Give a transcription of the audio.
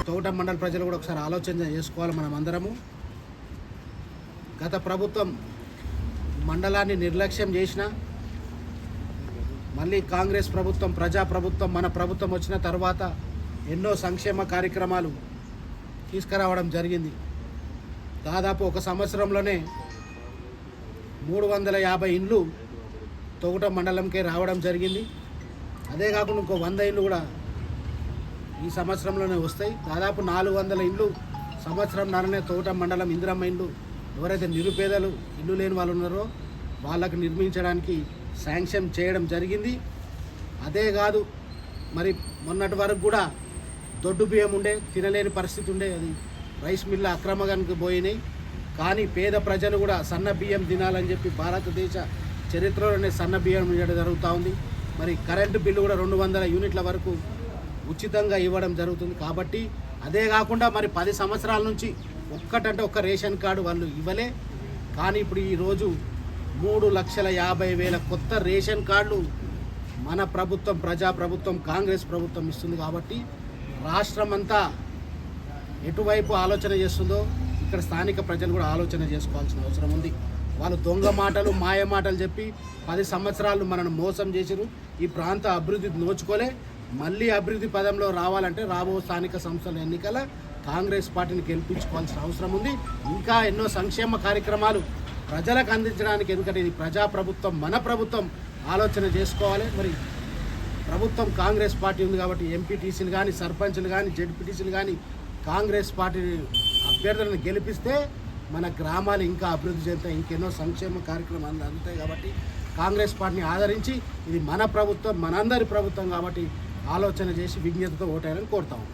తోట మండల ప్రజలు కూడా ఒకసారి ఆలోచన చేసుకోవాలి. మనం అందరము గత ప్రభుత్వం మండలాన్ని నిర్లక్ష్యం చేసిన, మళ్ళీ కాంగ్రెస్ ప్రభుత్వం, ప్రజాప్రభుత్వం, మన ప్రభుత్వం వచ్చిన తర్వాత ఎన్నో సంక్షేమ కార్యక్రమాలు తీసుకురావడం జరిగింది. దాదాపు ఒక సంవత్సరంలోనే 350 ఇండ్లు తోట మండలంకే రావడం జరిగింది. అదే కాకుండా ఇంకో 100 ఇండ్లు కూడా ఈ సంవత్సరంలోనే వస్తాయి. దాదాపు 400 ఇండ్లు సంవత్సరం నారనే తోట మండలం ఇందిరమ్మ ఇండ్లు ఎవరైతే నిరుపేదలు ఇల్లు లేని వాళ్ళు ఉన్నారో వాళ్ళకు నిర్మించడానికి శాంక్షన్ చేయడం జరిగింది. అదే కాదు, మరి మొన్నటి వరకు కూడా దొడ్డు బియ్యం ఉండే, తినలేని పరిస్థితి ఉండే, అది రైస్ మిల్ల అక్రమంగానికి పోయినాయి. కానీ పేద ప్రజలు కూడా సన్న బియ్యం తినాలని చెప్పి భారతదేశ చరిత్రలోనే సన్న బియ్యం ఇవ్వడం జరుగుతూ ఉంది. మరి కరెంటు బిల్లు కూడా 200 యూనిట్ల వరకు ఉచితంగా ఇవ్వడం జరుగుతుంది. కాబట్టి అదే కాకుండా మరి 10 సంవత్సరాల నుంచి ఒక్కటంటే ఒక్క రేషన్ కార్డు వాళ్ళు ఇవ్వలే. కానీ ఇప్పుడు ఈరోజు 3,50,000 కొత్త రేషన్ కార్డులు మన ప్రభుత్వం, ప్రజాప్రభుత్వం, కాంగ్రెస్ ప్రభుత్వం ఇస్తుంది. కాబట్టి రాష్ట్రం అంతా ఎటువైపు ఆలోచన చేస్తుందో ఇక్కడ స్థానిక ప్రజలు కూడా ఆలోచన చేసుకోవాల్సిన అవసరం ఉంది. వాళ్ళు దొంగ మాటలు, మాయ మాటలు చెప్పి 10 సంవత్సరాలు మనను మోసం చేసిరు. ఈ ప్రాంత అభివృద్ధి నోచుకోలే. మళ్ళీ అభివృద్ధి పదంలో రావాలంటే రాబో స్థానిక సంస్థల ఎన్నికల కాంగ్రెస్ పార్టీని గెలిపించుకోవాల్సిన అవసరం ఉంది. ఇంకా ఎన్నో సంక్షేమ కార్యక్రమాలు ప్రజలకు అందించడానికి, ఎందుకంటే ఇది ప్రజాప్రభుత్వం, మన ప్రభుత్వం ఆలోచన చేసుకోవాలి. మరి ప్రభుత్వం కాంగ్రెస్ పార్టీ ఉంది కాబట్టి ఎంపీటీసీలు కానీ, సర్పంచ్లు కానీ, జెడ్పీటీసీలు కానీ కాంగ్రెస్ పార్టీ అభ్యర్థులను గెలిపిస్తే మన గ్రామాలు ఇంకా అభివృద్ధి చెందుతాయి, ఇంకెన్నో సంక్షేమ కార్యక్రమాలు అందుతాయి. కాబట్టి కాంగ్రెస్ పార్టీని ఆదరించి ఇది మన ప్రభుత్వం, మనందరి ప్రభుత్వం కాబట్టి ఆలోచన చేసి విజ్ఞతతో ఓటేయాలని కోరుతాము.